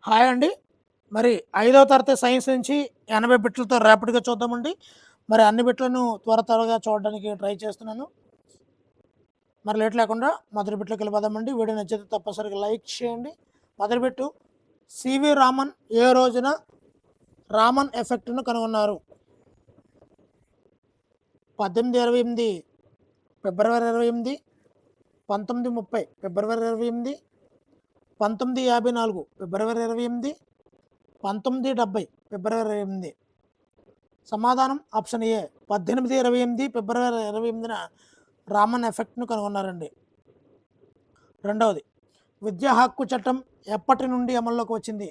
Hi అండి. మరి 5వ తరగతి సైన్స్ నుంచి 80 బిట్లతో ర్యాపిడ్‌గా చూద్దామండి. మరి అన్ని బిట్లను త్వరగా చూడడానికి ట్రై చేస్తున్నాను. మరి లేట్ లేకుండా మొదటి బిట్లోకెళ్ళిపోదామండి. వీడియో నచ్చితే తప్పనిసరిగా లైక్ చేయండి. మొదటి బిట్టు సివి రామన్ ఏ రోజున రామన్ ఎఫెక్ట్‌ను కనుగొన్నారు? 1828 ఫిబ్రవరి 28, 1930 ఫిబ్రవరి 28, 1954 ఫిబ్రవరి 28, 1970 ఫిబ్రవరి 28. సమాధానం ఆప్షన్ ఏ 1828 ఫిబ్రవరి 28న రామన్ ఎఫెక్ట్ను కనుగొన్నారండి. రెండవది విద్యా హక్కు చట్టం ఎప్పటి నుండి అమల్లోకి వచ్చింది?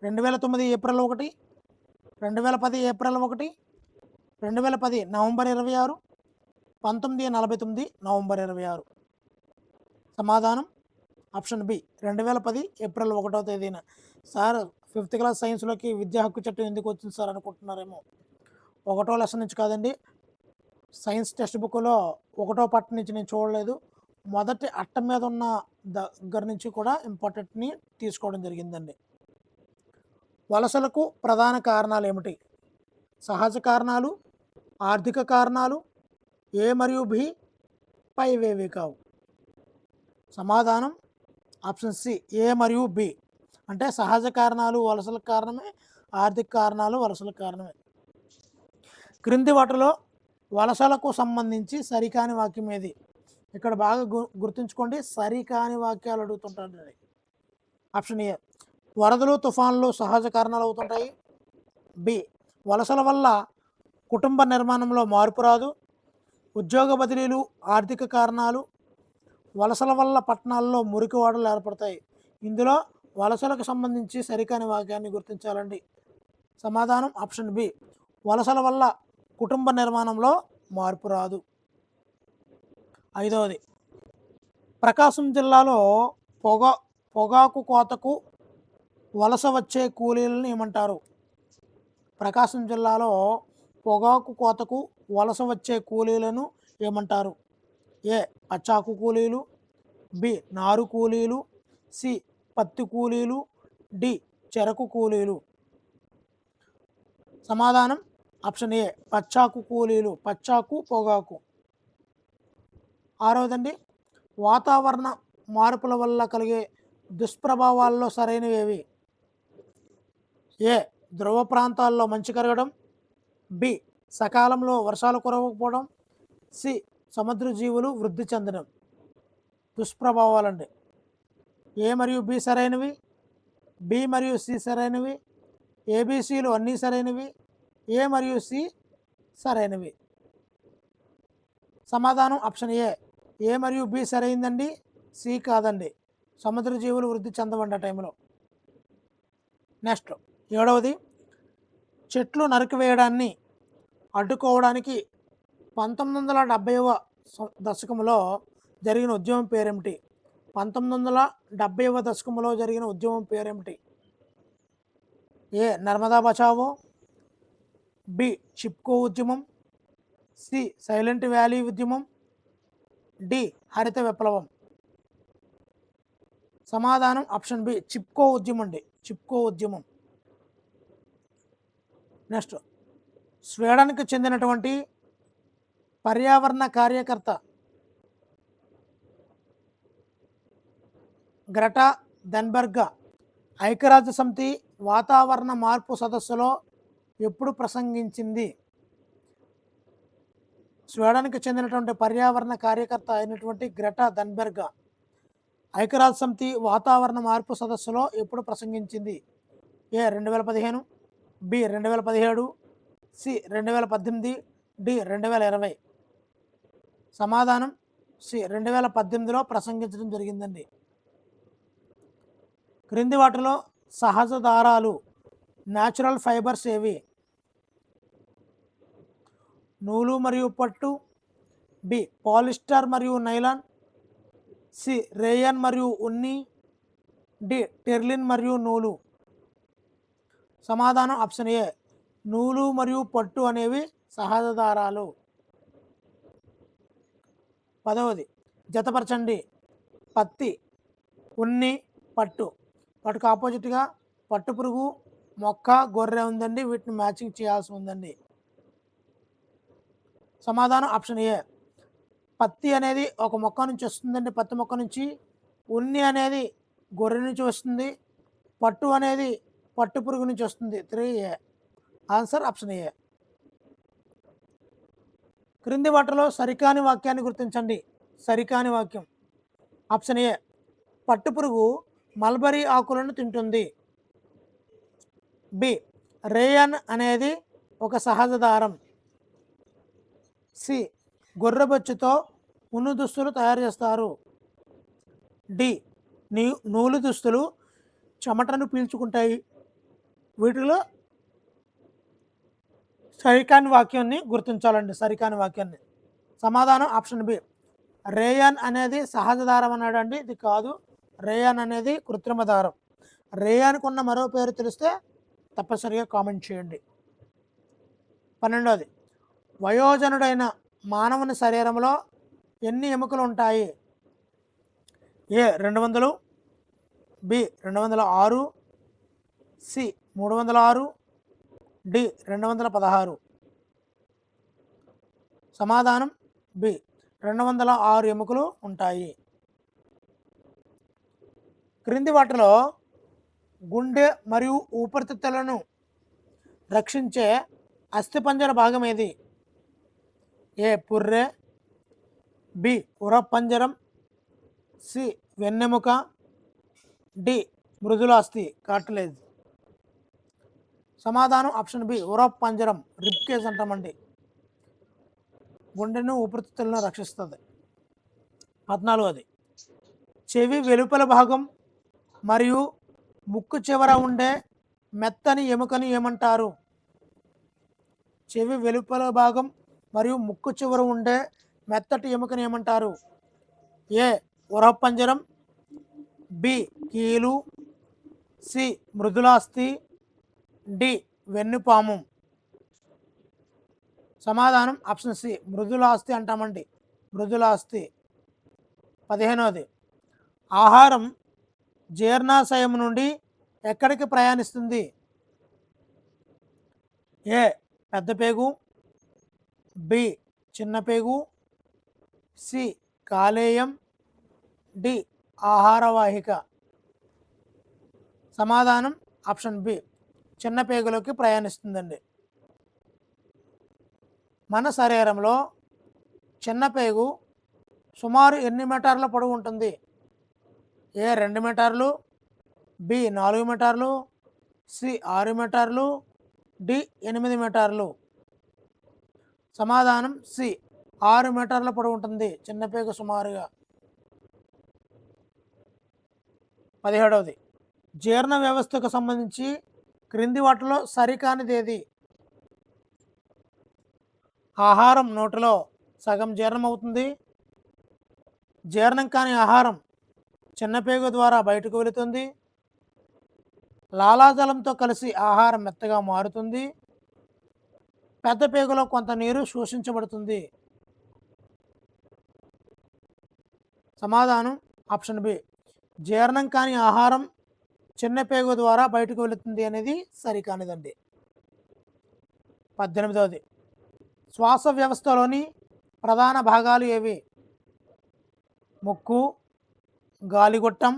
2009 ఏప్రిల్ 1, 2010 ఏప్రిల్ 1, 2010 నవంబర్ 26, 1949 నవంబర్ 26. సమాధానం ఆప్షన్ బి 2010 ఏప్రిల్ 1వ తేదీన. సార్ 5th క్లాస్ సైన్స్లోకి విద్యా హక్కు చట్టం ఎందుకు వచ్చింది సార్ అనుకుంటున్నారేమో. 1వ లెసన్ నుంచి కాదండి, సైన్స్ టెక్స్ట్ బుక్లో 1వ పార్ట్ నుంచి నేను చూడలేదు. మొదటి అట్ట మీద ఉన్న దగ్గర నుంచి కూడా ఇంపార్టెంట్ని తీసుకోవడం జరిగిందండి. వలసలకు ప్రధాన కారణాలు ఏమిటి? సహజ కారణాలు, ఆర్థిక కారణాలు, ఏ మరియు బి, పైవేవి కావు. సమాధానం ఆప్షన్ సి ఏ మరియు బి. అంటే సహజ కారణాలు వలసలకు కారణమే, ఆర్థిక కారణాలు వలసలకు కారణమే. క్రింది వాటిలో వలసలకు సంబంధించి సరికాని వాక్యం ఏది? ఇక్కడ బాగా గుర్తుంచుకోండి, సరికాని వాక్యాలు అడుగుతుంటారు. ఆప్షన్ ఏ వరదలు తుఫాన్లు సహజ కారణాలు అవుతుంటాయి. బి వలసల వల్ల కుటుంబ నిర్మాణంలో మార్పు రాదు. ఉద్యోగ బదిలీలు ఆర్థిక కారణాలు. వలసల వల్ల పట్టణాల్లో మురికి వాడలు ఏర్పడతాయి. ఇందులో వలసలకు సంబంధించి సరికాని వాక్యాన్ని గుర్తించాలండి. సమాధానం ఆప్షన్ బి వలసల వల్ల కుటుంబ నిర్మాణంలో మార్పు రాదు. ఐదవది ప్రకాశం జిల్లాలో పొగాకు కోతకు వలస వచ్చే కూలీలను ఏమంటారు? ప్రకాశం జిల్లాలో పొగాకు కోతకు వలస వచ్చే కూలీలను ఏమంటారు? ఏ పచ్చాకు కూలీలు, బి నారు కూలీలు, సి పత్తి కూలీలు, డి చెరకు కూలీలు. సమాధానం ఆప్షన్ ఏ పచ్చాకు కూలీలు, పచ్చాకు పొగాకు. ఆరవదండి వాతావరణ మార్పుల వల్ల కలిగే దుష్ప్రభావాల్లో సరైనవి? ఏ ధ్రువ ప్రాంతాల్లో మంచు కరగడం, బి సకాలంలో వర్షాలు కురవకపోవడం, సి సముద్ర జీవులు వృద్ధి చెందడం. దుష్ప్రభావాలండి. ఏ మరియు బి సరైనవి, బి మరియు సి సరైనవి, ఏబిసిలు అన్నీ సరైనవి, ఏ మరియు సి సరైనవి. సమాధానం ఆప్షన్ ఏ మరియు బి సరైందండి, సి కాదండి. సముద్ర జీవులు వృద్ధి చెందవండి ఆ టైంలో. నెక్స్ట్ 7వది చెట్లు నరికివేయడాన్ని అడ్డుకోవడానికి 1970వ దశకంలో జరిగిన ఉద్యమం పేరేమిటి? 1970వ దశకంలో జరిగిన ఉద్యమం పేరేమిటి? ఏ నర్మదా బచావో, బి చిప్కో ఉద్యమం, సి సైలెంట్ వ్యాలీ ఉద్యమం, డి హరిత విప్లవం. సమాధానం ఆప్షన్ బి చిప్కో ఉద్యమం అండి, చిప్కో ఉద్యమం. నెక్స్ట్ స్వీడన్కి చెందినటువంటి పర్యావరణ కార్యకర్త గ్రెటా థన్బెర్గ్ ఐక్యరాజ్య సమితి వాతావరణ మార్పు సదస్సులో ఎప్పుడు ప్రసంగించింది? స్వీడన్కి చెందినటువంటి పర్యావరణ కార్యకర్త అయినటువంటి గ్రెటా థన్బెర్గ్ ఐక్యరాజ్య సమితి వాతావరణ మార్పు సదస్సులో ఎప్పుడు ప్రసంగించింది? ఏ 2015, బి 2017, సి 2018, డి 2020. సమాధానం సి 2018లో ప్రసంగించడం జరిగిందండి. క్రింది వాటిలో సహజ దారాలు న్యాచురల్ ఫైబర్స్ ఏవి? నూలు మరియు పట్టు, బి పాలిస్టర్ మరియు నైలాన్, సి రేయన్ మరియు ఉన్ని, డి టెర్లిన్ మరియు నూలు. సమాధానం ఆప్షన్ ఏ నూలు మరియు పట్టు అనేవి సహజ దారాలు. 10వది జతపరచండి. పత్తి, ఉన్ని, పట్టు వాటికి ఆపోజిట్గా పట్టుపురుగు, మొక్క, గొర్రె ఉందండి. వీటిని మ్యాచింగ్ చేయాల్సి ఉందండి. సమాధానం ఆప్షన్ ఏ. పత్తి అనేది ఒక మొక్క నుంచి వస్తుందండి. పత్తి మొక్క నుంచి. ఉన్ని అనేది గొర్రె నుంచి వస్తుంది. పట్టు అనేది పట్టుపురుగు నుంచి వస్తుంది. 3A. Answer option A. క్రింది వాటిలో సరికాని వాక్యాన్ని గుర్తించండి. సరికాని వాక్యం. Option A. పట్టుపురుగు మల్బరీ ఆకులను తింటుంది. బి. రేయన్ అనేది ఒక సహజ దారం. సి. గొర్రెబొచ్చుతో ఉన్ని దుస్తులు తయారు చేస్తారు. డి. నూలు దుస్తులు చెమటను పీల్చుకుంటాయి. వీటిలో సరికాని వాక్యాన్ని గుర్తించాలండి. సరికాని వాక్యాన్ని. సమాధానం ఆప్షన్ బి. రేయన్ అనేది సహజ దారం అన్నాడండి. ఇది కాదు. రేయన్ అనేది కృత్రిమ దారం. రేయాన్కు ఉన్న మరో పేరు తెలిస్తే తప్పనిసరిగా కామెంట్ చేయండి. 12వది. వయోజనుడైన మానవుని శరీరంలో ఎన్ని ఎముకలు ఉంటాయి? ఏ 200, బి 206, సి 306, డి 216. సమాధానం బి. 206 ఎముకలు ఉంటాయి. క్రింది వాటిలో గుండె మరియు ఊపిరితిత్తులను రక్షించే అస్థిపంజర భాగం ఏది? ఏ పుర్రె, బి ఉరపంజరం, సి వెన్నెముక, డి మృదులాస్థి కార్టిలేజ్. సమాధానం ఆప్షన్ బి. ఉరపంజరం, రిబ్కేజ్ అంటామండి. గుండెను ఊపిరితిత్తులను రక్షిస్తుంది. 14వది. చెవి వెలుపల భాగం మరియు ముక్కు చివర ఉండే మెత్తని ఎముకని ఏమంటారు? చెవి వెలుపల భాగం మరియు ముక్కు చివర ఉండే మెత్తటి ఎముకని ఏమంటారు? ఏ ఉరపంజరం, బి కీలు, సి మృదులాస్థి, డి వెన్నుపాము. సమాధానం ఆప్షన్ సి. మృదులాస్థి అంటామండి. మృదులాస్థి. 15వది. ఆహారం జీర్ణాశయం నుండి ఎక్కడికి ప్రయాణిస్తుంది? ఏ పెద్ద పేగు, బి చిన్న పేగు, సి కాలేయం, డి ఆహారవాహిక. సమాధానం ఆప్షన్ బి. చిన్న పేగులోకి ప్రయాణిస్తుందండి. మన శరీరంలో చిన్న పేగు సుమారు ఎన్ని మీటర్ల పొడవు ఉంటుంది? ఏ 2 మీటర్లు, బి 4 మీటర్లు, సి 6 మీటర్లు, డి 8 మీటర్లు. సమాధానం సి. 6 మీటర్ల పొడవు ఉంటుంది చిన్న పేగు సుమారుగా. 17వది. జీర్ణ వ్యవస్థకు సంబంధించి క్రింది వాటిలో సరికానిదేది? ఆహారం నోటిలో సగం జీర్ణమవుతుంది. జీర్ణం కాని ఆహారం చిన్న పేగు ద్వారా బయటకు వెళుతుంది. లాలాజలంతో కలిసి ఆహారం మెత్తగా మారుతుంది. పెద్ద పేగులో కొంత నీరు శోషించబడుతుంది. సమాధానం ఆప్షన్ బి. జీర్ణం కాని ఆహారం చిన్న పేగు ద్వారా బయటకు వెళుతుంది అనేది సరికానిదండి. 18వది. శ్వాస వ్యవస్థలోని ప్రధాన భాగాలు ఏవి? ముక్కు, గాలిగొట్టం,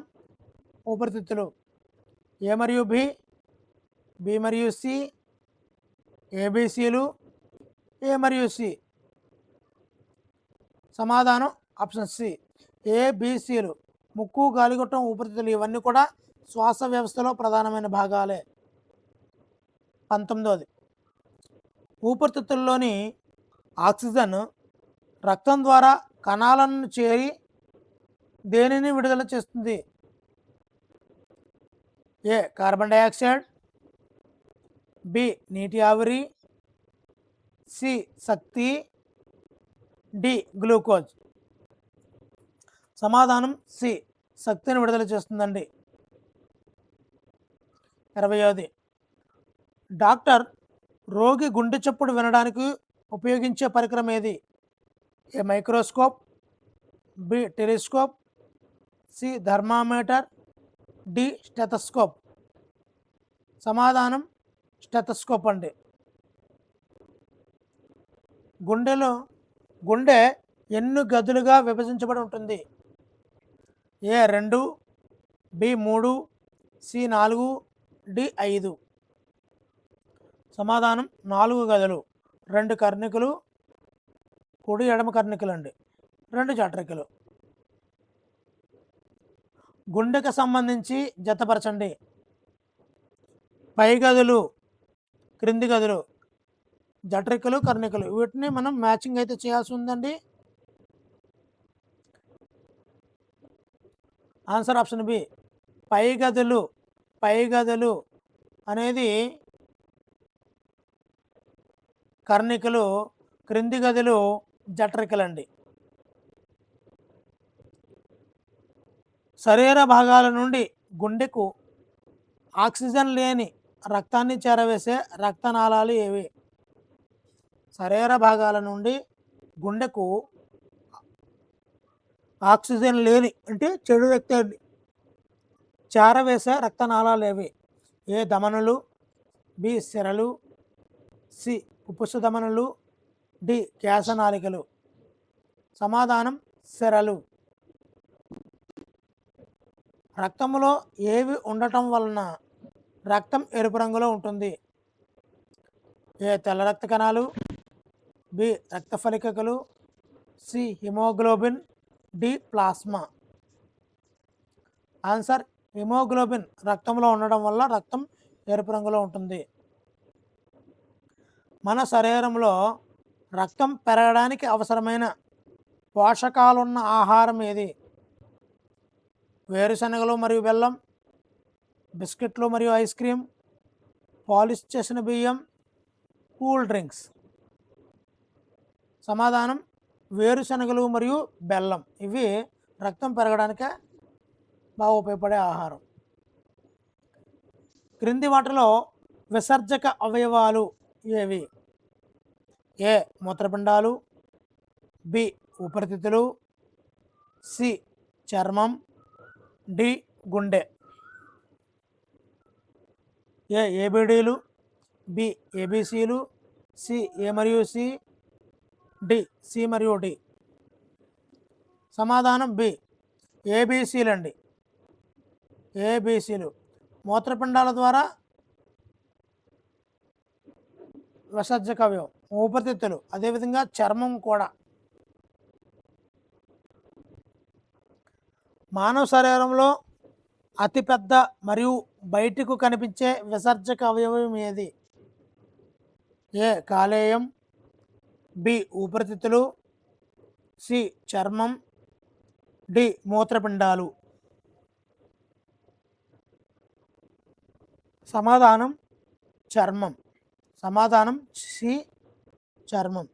ఊపిరితిత్తులు. ఏ మరియు బి, బి మరియు సి, ఏబిసిలు, ఏ మరియు సి. సమాధానం ఆప్షన్ సి. ఏబిసిలు. ముక్కు, గాలిగొట్టం, ఊపిరితిత్తులు ఇవన్నీ కూడా శ్వాస వ్యవస్థలో ప్రధానమైన భాగాలే. 19వది. ఊపిరితిత్తుల్లోని ఆక్సిజన్ రక్తం ద్వారా కణాలను చేరి దేనిని విడుదల చేస్తుంది? ఏ కార్బన్ డయాక్సైడ్, బి నీటి ఆవిరి, సి శక్తి, డి గ్లూకోజ్. సమాధానం సి. శక్తిని విడుదల చేస్తుందండి. 20వది. డాక్టర్ రోగి గుండె చప్పుడు వినడానికి ఉపయోగించే పరికరం ఏది? A microscope, B telescope, C thermometer, D stethoscope. సమాధానం స్టెథోస్కోప్ అండి. గుండె ఎన్ని గదులుగా విభజించబడి ఉంటుంది? A 2, B 3, C 4, D 5. సమాధానం 4 గదులు. 2 కర్ణికలు, కుడి ఎడమ కర్ణికలు అండి, 2 జఠరికలు. గుండెకు సంబంధించి జతపరచండి. పై గదులు, క్రింది గదులు, జఠరికలు, కర్ణికలు. వీటిని మనం మ్యాచింగ్ అయితే చేయాల్సి ఉందండి. Answer option B. పై గదులు అనేది కర్ణికలు, క్రింది గదులు జఠరికలండి. శరీర భాగాల నుండి గుండెకు ఆక్సిజన్ లేని రక్తాన్ని చేరవేసే రక్తనాళాలు ఏవి? శరీర భాగాల నుండి గుండెకు ఆక్సిజన్ లేని అంటే చెడు రక్తాన్ని చేరవేసే రక్తనాళాలు ఏవి? ఏ ధమనులు, బి సిరలు, సి పుప్పుసు ధమనులు, డి కేశనాళికలు. సమాధానం సిరలు. రక్తంలో ఏవి ఉండటం వలన రక్తం ఎరుపు రంగులో ఉంటుంది? ఏ తెల్ల రక్త కణాలు, బి రక్త ఫలికలు, C haemoglobin, D plasma. Answer haemoglobin రక్తంలో ఉండడం వల్ల రక్తం ఎరుపు రంగులో ఉంటుంది. మన శరీరంలో రక్తం పెరగడానికి అవసరమైన పోషకాలున్న ఆహారం ఏది? వేరుశనగలు మరియు బెల్లం, బిస్కెట్లు మరియు ఐస్ క్రీమ్, పాలిష్ చేసిన బియ్యం, కూల్ డ్రింక్స్. సమాధానం వేరుశనగలు మరియు బెల్లం. ఇవి రక్తం పెరగడానికి బాగా ఉపయోగపడే ఆహారం. క్రింది వాటిలో విసర్జక అవయవాలు ఏవి? ఏ మూత్రపిండాలు, బి ఊపిరితిత్తులు, సి చర్మం, డి గుండె. ఏ ఏబిడీలు, బి ఏబిసిలు, సి ఏ మరియు సి, డి సి మరియు డి. సమాధానం బి ఏబిసిలు అండి. ఏబిసిలు మూత్రపిండాల ద్వారా విసర్జక అవయవం, ఊపిరితిత్తులు, అదేవిధంగా చర్మం కూడా. మానవ శరీరంలో అతిపెద్ద మరియు బయటకు కనిపించే విసర్జక అవయవం ఏది? ఏ కాలేయం, బి ఊపిరితిత్తులు, సి చర్మం, డి మూత్రపిండాలు. సమాధానం చర్మం. సమాధానం సి చర్మం.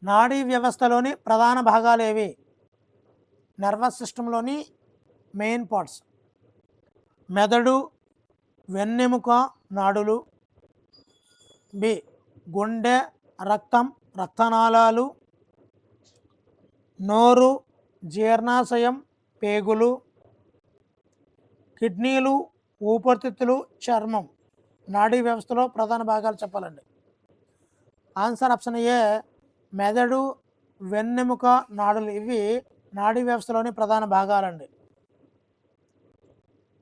నాడీ వ్యవస్థలోని ప్రధాన భాగాలు ఏవి? నర్వస్ సిస్టంలోని మెయిన్ పార్ట్స్. మెదడు, వెన్నెముక నాడులు, బి గుండె, రక్తం, రక్తనాళాలు, నోరు, జీర్ణాశయం, పేగులు, కిడ్నీలు, ఊపిరితిత్తులు, చర్మం. నాడీ వ్యవస్థలో ప్రధాన భాగాలు చెప్పాలండి. ఆన్సర్ ఆప్షన్ ఏ మెదడు, వెన్నెముక నాడులు. ఇవి నాడీ వ్యవస్థలోని ప్రధాన భాగాలండి.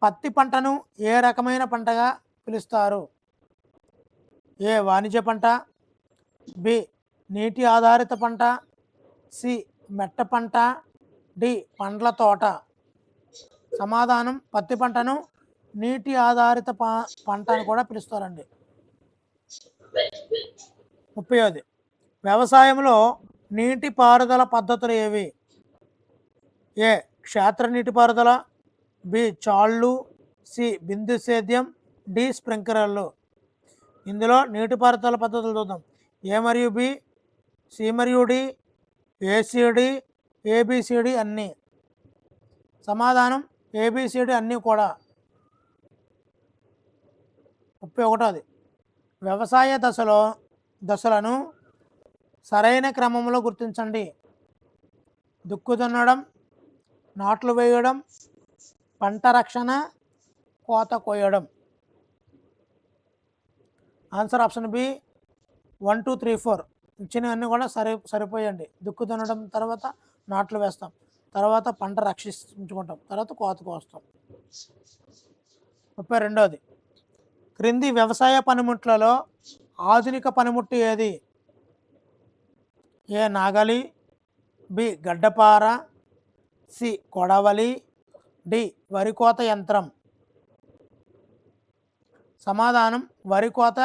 పత్తి పంటను ఏ రకమైన పంటగా పిలుస్తారు? ఏ వాణిజ్య పంట, బి నీటి ఆధారిత పంట, సి మెట్ట పంట, డి పండ్ల తోట. సమాధానం పత్తి పంటను నీటి ఆధారిత పంట అని కూడా పిలుస్తారండి. 30వ వ్యవసాయంలో నీటిపారుదల పద్ధతులు ఏవి? ఏ క్షేత్ర నీటిపారుదల, బి చాళ్ళు, సి బిందు సేద్యం, డి స్ప్రింక్లర్లు. ఇందులో నీటిపారుదల పద్ధతులు చూద్దాం. ఏ మరియు బి, సి మరియు డి, ఏసిడి, ఏబిసిడి అన్నీ. సమాధానం ఏబిసిడి అన్నీ కూడా. 31వ వ్యవసాయ దశలను సరైన క్రమంలో గుర్తించండి. దుక్కు దున్నడం, నాట్లు వేయడం, పంట రక్షణ, కోత కోయడం. ఆన్సర్ ఆప్షన్ బి 1, 2, 3, 4 ఇచ్చినవన్నీ కూడా సరిపోయండి. దుక్కు దున్నడం తర్వాత నాట్లు వేస్తాం, తర్వాత పంట రక్షించుకుంటాం, తర్వాత కోత కోస్తాం. 32ది క్రింది వ్యవసాయ పనిముట్లలో ఆధునిక పనిముట్టు ఏది? ఏ నాగలి, బి గడ్డపార, సి కొడవలి, డి వరి కోత యంత్రం. సమాధానం వరి కోత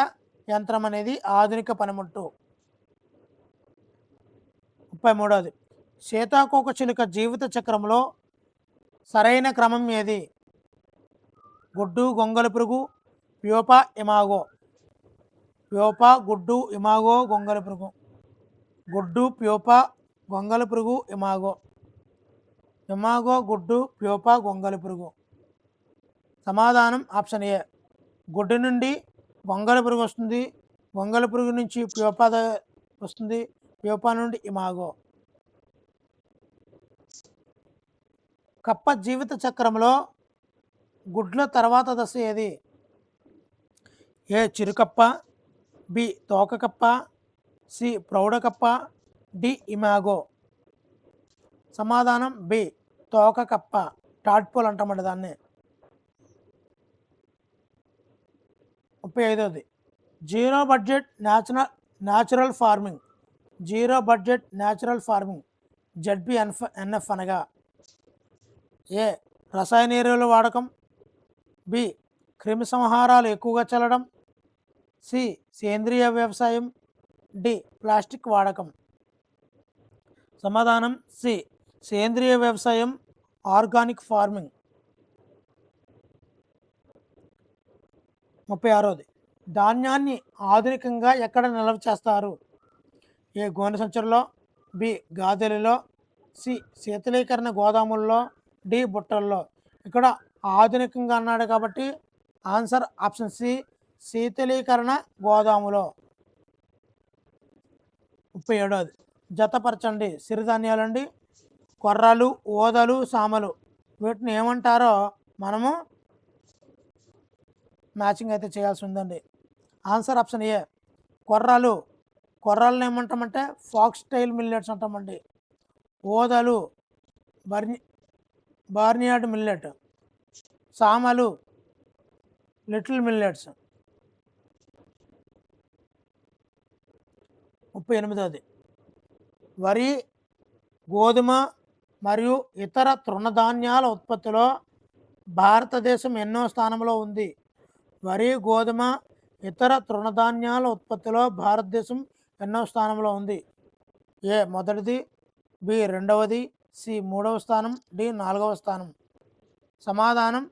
యంత్రం అనేది ఆధునిక పనిముట్టు. 33ది సీతాకోకచిలుక జీవిత చక్రంలో సరైన క్రమం ఏది? గుడ్డు, గొంగళి పురుగు, ప్యూప, ఇమాగో. ప్యూప, గుడ్డు, ఇమాగో, గొంగళి పురుగు. గుడ్డు, ప్యూప, గొంగళి పురుగు, ఇమాగో. ఇమాగో, గుడ్డు, ప్యూప, గొంగళి పురుగు. సమాధానం ఆప్షన్ ఏ. గుడ్డు నుండి గొంగళి పురుగు వస్తుంది, గొంగళి పురుగు నుంచి ప్యూప వస్తుంది, ప్యూప నుండి ఇమాగో. కప్ప జీవిత చక్రంలో గుడ్ల తర్వాత దశ ఏది? ఏ చిరుకప్ప, బి తోకకప్ప, సి ప్రౌఢకప్ప, డి ఇమాగో. సమాధానం బి తోకకప్ప, టాడ్పోల్ అంటామండి దాన్ని. 35ది zero budget natural farming. Zero budget natural farming ZBNF అనగా ఏ రసాయన ఎరువుల వాడకం, బి క్రిమి సంహారాలు ఎక్కువగా చల్లడం, సి సేంద్రియ వ్యవసాయం, డి ప్లాస్టిక్ వాడకం. సమాధానం సి సేంద్రియ వ్యవసాయం, ఆర్గానిక్ ఫార్మింగ్. 36ది ధాన్యాన్ని ఆధునికంగా ఎక్కడ నిల్వ చేస్తారు? ఏ గోనె సంచుల్లో, బి గాదెలలో, సి శీతలీకరణ గోదాముల్లో, డి బుట్టల్లో. ఇక్కడ ఆధునికంగా అన్నాడు కాబట్టి ఆన్సర్ ఆప్షన్ సి శీతలీకరణ గోదాములో. 37ది జతపరచండి. సిరిధాన్యాలండి, కొర్రలు, ఓదలు, సామలు వీటిని ఏమంటారో మనము మ్యాచింగ్ అయితే చేయాల్సి ఉందండి. ఆన్సర్ ఆప్షన్ ఏ కొర్రలు. కొర్రలను ఏమంటామంటే ఫాక్స్ టైల్ మిల్లెట్స్ అంటామండి. ఓదలు బార్నియార్డ్ మిల్లెట్, సామలు లిటిల్ మిల్లెట్స్. 38ది వరి, గోధుమ మరియు ఇతర తృణధాన్యాల ఉత్పత్తిలో భారతదేశం ఎన్నో స్థానంలో ఉంది? వరి, గోధుమ, ఇతర తృణధాన్యాల ఉత్పత్తిలో భారతదేశం ఎన్నో స్థానంలో ఉంది? ఏ మొదటిది, బి రెండవది, సి మూడవ స్థానం, డి 4వ స్థానం. సమాధానం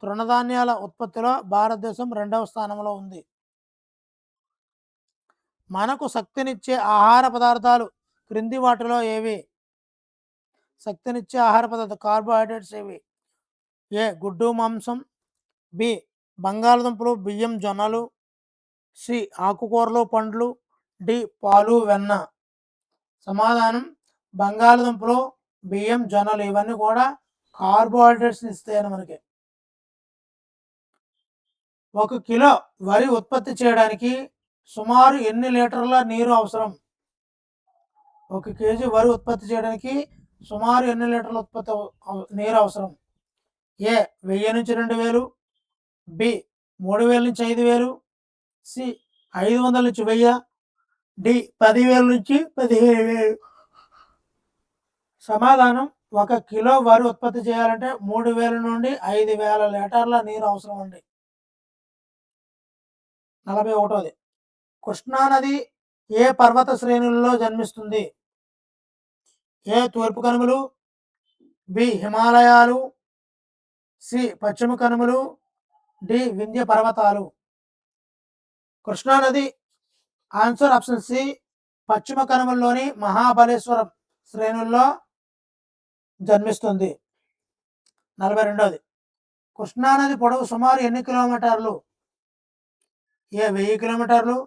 తృణధాన్యాల ఉత్పత్తిలో భారతదేశం 2వ స్థానంలో ఉంది. మనకు శక్తినిచ్చే ఆహార పదార్థాలు క్రింది వాటిలో ఏవి? శక్తినిచ్చే ఆహార పదార్థాలు కార్బోహైడ్రేట్స్ ఏవి? ఏ గుడ్డు, మాంసం, బి బంగాళదుంపలు, బియ్యం, జొన్నలు, సి ఆకుకూరలు, పండ్లు, డి పాలు, వెన్న. సమాధానం బంగాళదుంపలు, బియ్యం, జొన్నలు ఇవన్నీ కూడా కార్బోహైడ్రేట్స్ ఇస్తాయని మనకి. 1 కిలో వరి ఉత్పత్తి చేయడానికి సుమారు ఎన్ని లీటర్ల నీరు అవసరం? 1 కేజీ వరి ఉత్పత్తి చేయడానికి సుమారు ఎన్ని లీటర్ల నీరు అవసరం? ఏ 1000 నుంచి 2000, బి 3000 నుంచి 5000, సి 500 నుంచి 1000, డి 10,000 నుంచి 15,000. సమాధానం 1 కిలో వరి ఉత్పత్తి చేయాలంటే 3000 నుండి 5000 లీటర్ల నీరు అవసరం అండి. 41ది కృష్ణానది ఏ పర్వత శ్రేణుల్లో జన్మిస్తుంది? ఏ తూర్పు కనుమలు, బి హిమాలయాలు, సి పశ్చిమ కనుమలు, డి వింధ్య పర్వతాలు. కృష్ణానది ఆన్సర్ ఆప్షన్ సి పశ్చిమ కనుమల్లోని మహాబలేశ్వరం శ్రేణుల్లో జన్మిస్తుంది. 42ది కృష్ణానది పొడవు సుమారు ఎన్ని కిలోమీటర్లు? ఏ 1000 కిలోమీటర్లు,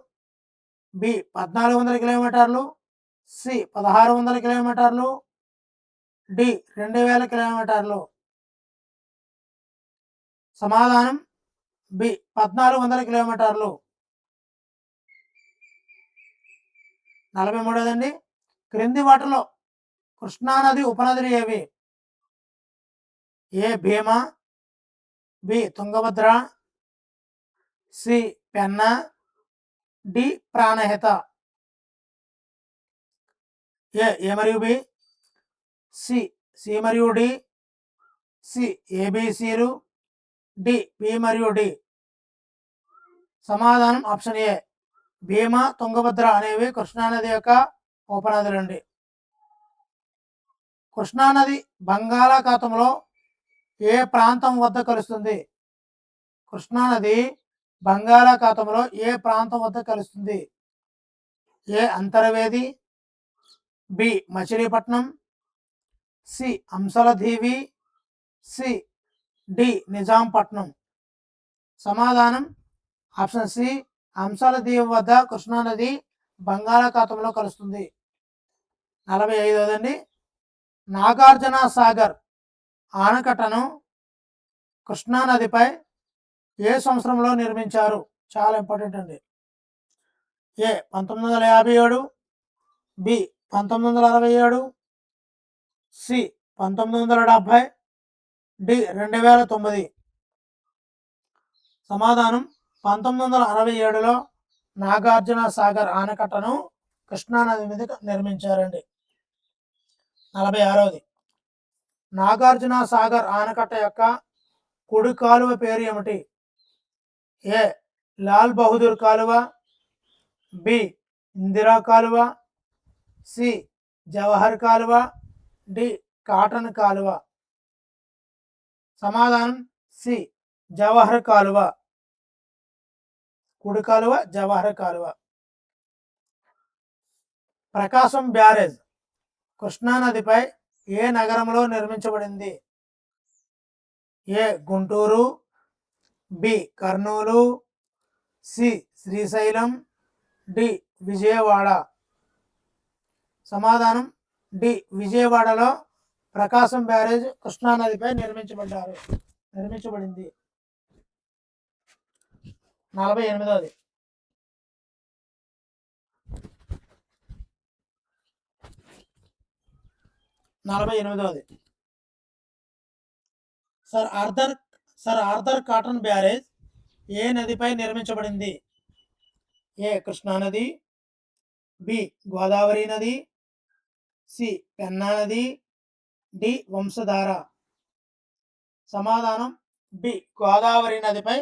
బి 1400 కిలోమీటర్లు, సి 1600 కిలోమీటర్లు, డి 2000 కిలోమీటర్లు. సమాధానం బి 1400 కిలోమీటర్లు. 43దండి. క్రింది వాటిలో కృష్ణానది ఉపనదులు ఏవి? A Bhima, B Tungabhadra, C Penna, D Pranahita. A మరియు బి, సి మరియు డి, సి ఏబిసిలు, డి బి మరియు డి. సమాధానం ఆప్షన్ ఏ భీమా, తుంగభద్ర అనేవి కృష్ణానది యొక్క ఉపనదులండి. కృష్ణానది బంగాళాఖాతంలో ఏ ప్రాంతం వద్ద కలుస్తుంది? కృష్ణానది బంగాళాఖాతంలో ఏ ప్రాంతం వద్ద కలుస్తుంది? A Antarvedi, B Machilipatnam, C Hamsaladeevi, C D Nizampatnam. సమాధానం ఆప్షన్ సి అంశలదీవి వద్ద కృష్ణానది బంగాళాఖాతంలో కలుస్తుంది. 45దండి. నాగార్జున సాగర్ ఆనకట్టను కృష్ణానదిపై ఏ సంవత్సరంలో నిర్మించారు? చాలా ఇంపార్టెంట్ అండి. ఏ 1957, బి 1967, సి 1970, డి 2009. సమాధానం 1967లో నాగార్జున సాగర్ ఆనకట్టను కృష్ణానది మీద నిర్మించారండి. 46ది. నాగార్జున సాగర్ ఆనకట్ట యొక్క కుడి కాలువ పేరు ఏమిటి? ఏ లాల్ బహదూర్ కాలువ, బి ఇందిరా కాలువ, సి జవహర్ కాలువ, డి కాటన్ కాలువ. సమాధానం సి జవహర్ కాలువ. కుడి కాలువ జవహర్ కాలువ. ప్రకాశం బ్యారేజ్ కృష్ణానదిపై ఏ నగరంలో నిర్మించబడింది? A Guntur, B Kurnool, C Srisailam, D Vijayawada. సమాధానం డి విజయవాడలో ప్రకాశం బ్యారేజ్ కృష్ణానదిపై నిర్మించబడింది. 48ది. సర్ ఆర్థర్ కాటన్ బ్యారేజ్ ఏ నదిపై నిర్మించబడింది? ఏ కృష్ణానది, బి గోదావరి నది, సి పెన్నా నది, డి వంశధార. సమాధానం బి గోదావరి నదిపై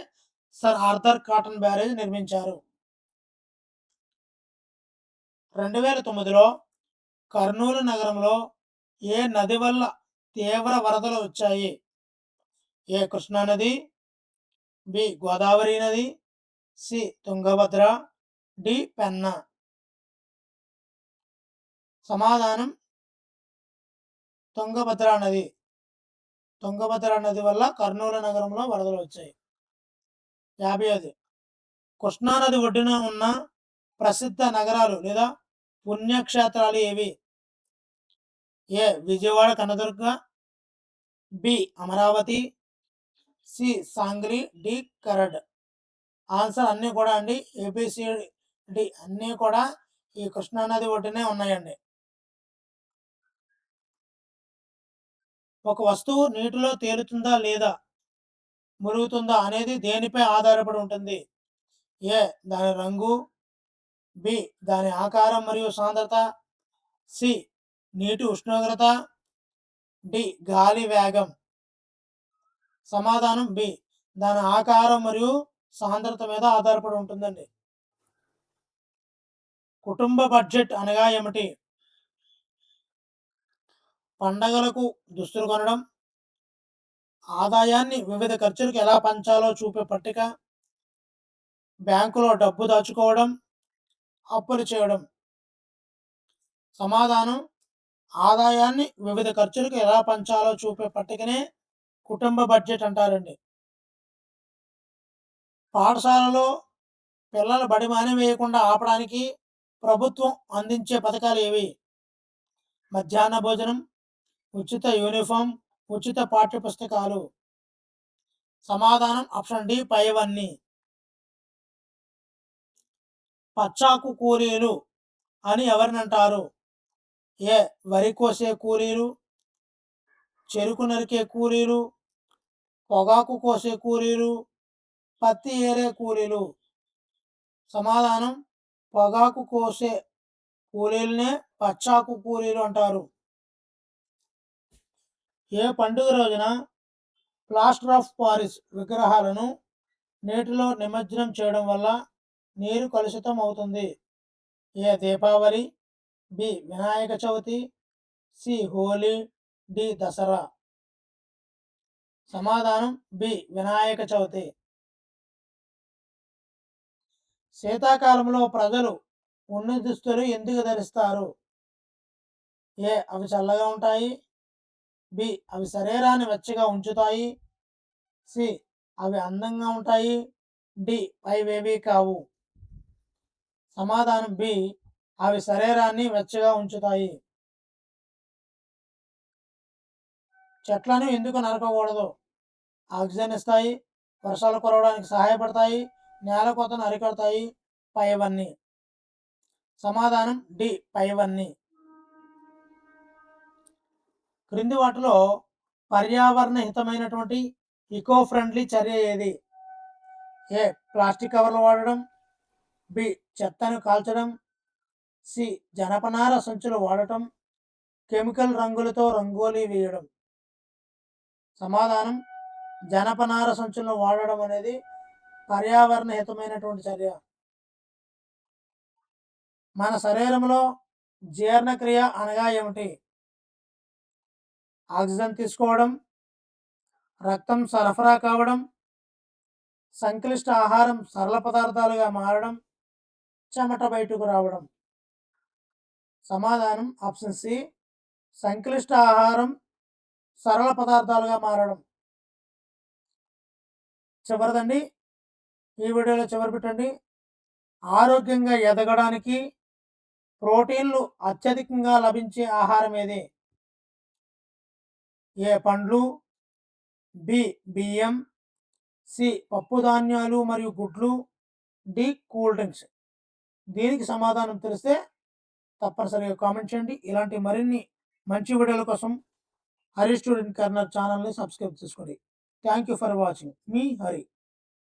సర్ ఆర్థర్ కాటన్ బ్యారేజ్ నిర్మించారు. 2009లో కర్నూలు నగరంలో ఏ నది వల్ల తీవ్ర వరదలు వచ్చాయి? ఏ కృష్ణానది, బి గోదావరి నది, సి తుంగభద్ర, డి పెన్నా. సమాధానం తుంగభద్ర నది. తుంగభద్ర నది వల్ల కర్నూలు నగరంలో వరదలు వచ్చాయి. 50ది. కృష్ణానది ఒడ్డున ఉన్న ప్రసిద్ధ నగరాలు లేదా పుణ్యక్షేత్రాలు ఏవి? A Vijayawada Kanadurga, B Amaravati, C Sangli, D Karad. Answer అన్నీ కూడా అండి ఏబిసిడి అన్నీ కూడా ఈ కృష్ణానది ఒడ్డునే ఉన్నాయండి. ఒక వస్తువు నీటిలో తేలుతుందా లేదా మురుగుతుందా అనేది దేనిపై ఆధారపడి ఉంటుంది? ఏ దాని రంగు, బి దాని ఆకారం మరియు సాంద్రత, సి నీటి ఉష్ణోగ్రత, డి గాలి వేగం. సమాధానం బి దాని ఆకారం మరియు సాంద్రత మీద ఆధారపడి ఉంటుందండి. కుటుంబ బడ్జెట్ అనగా ఏమిటి? పండగలకు దుస్తులు కొనడం, ఆదాయాన్ని వివిధ ఖర్చులకు ఎలా పంచాలో చూపే పట్టిక, బ్యాంకులో డబ్బు దాచుకోవడం, అప్పులు చేయడం. సమాధానం ఆదాయాన్ని వివిధ ఖర్చులకు ఎలా పంచాలో చూపే పట్టికనే కుటుంబ బడ్జెట్ అంటారండి. పాఠశాలలో పిల్లలు బడి మానివేయకుండా ఆపడానికి ప్రభుత్వం అందించే పథకాలు ఏవి? మధ్యాహ్న భోజనం, ఉచిత యూనిఫామ్, ఉచిత పాఠ్యపుస్తకాలు. సమాధానం ఆప్షన్ డి పైవన్నీ. పచ్చాకు కూలీలు అని ఎవరినంటారు? ఏ వరి కోసే కూలీలు, చెరుకు నరికే కూలీలు, పొగాకు కోసే కూలీలు, పత్తి ఏరే కూలీలు. సమాధానం పొగాకు కోసే కూలీలనే పచ్చాకు కూలీలు అంటారు. ఏ పండుగ రోజున ప్లాస్టర్ ఆఫ్ పారిస్ విగ్రహాలను నీటిలో నిమజ్జనం చేయడం వల్ల నీరు కలుషితం అవుతుంది? A Deepavali, B Vinayaka Chavithi, C Holi, D Dasara. సమాధానం బి వినాయక చవితి. శీతాకాలంలో ప్రజలు ఉన్ని దుస్తులు ఎందుకు ధరిస్తారు? ఏ అవి చల్లగా ఉంటాయి, బి అవి శరీరాన్ని వెచ్చగా ఉంచుతాయి, సి అవి అందంగా ఉంటాయి, డి పైవేవీ కావు. సమాధానం బి అవి శరీరాన్ని వెచ్చగా ఉంచుతాయి. చెట్లను ఎందుకు నరకకూడదు? ఆక్సిజన్ ఇస్తాయి, వర్షాలు కురవడానికి సహాయపడతాయి, నేల కోతను అరికడతాయి, పైవన్నీ. సమాధానం డి పైవన్నీ. క్రింది వాటిలో పర్యావరణ హితమైనటువంటి ఈకో ఫ్రెండ్లీ చర్య ఏది? ఏ ప్లాస్టిక్ కవర్లు వాడడం, బి చెత్తను కాల్చడం, సి జనపనార సంచులు వాడటం, కెమికల్ రంగులతో రంగోలీ వేయడం. సమాధానం జనపనార సంచులను వాడడం అనేది పర్యావరణ హితమైనటువంటి చర్య. మన శరీరంలో జీర్ణక్రియ అనగా ఏమిటి? ఆక్సిజన్ తీసుకోవడం, రక్తం సరఫరా కావడం, సంక్లిష్ట ఆహారం సరళ పదార్థాలుగా మారడం, చెమట బయటకు రావడం. సమాధానం ఆప్షన్ సి సంక్లిష్ట ఆహారం సరళ పదార్థాలుగా మారడం. చివరిదండి, ఈ వీడియోలో చివరి పెట్టండి. ఆరోగ్యంగా ఎదగడానికి ప్రోటీన్లు అత్యధికంగా లభించే ఆహారం ఏది? ఏ పండ్లు, బి బియ్యం, సి పప్పు ధాన్యాలు మరియు గుడ్లు, డి కూల్ డ్రింక్స్. దీనికి సమాధానం తెలిస్తే తప్పనిసరిగా కామెంట్ చేయండి. ఇలాంటి మరిన్ని మంచి వీడియోల కోసం హరి స్టూడెంట్ కార్నర్ ఛానల్ని సబ్స్క్రైబ్ చేసుకోండి. Thank you for watching. Me Hari.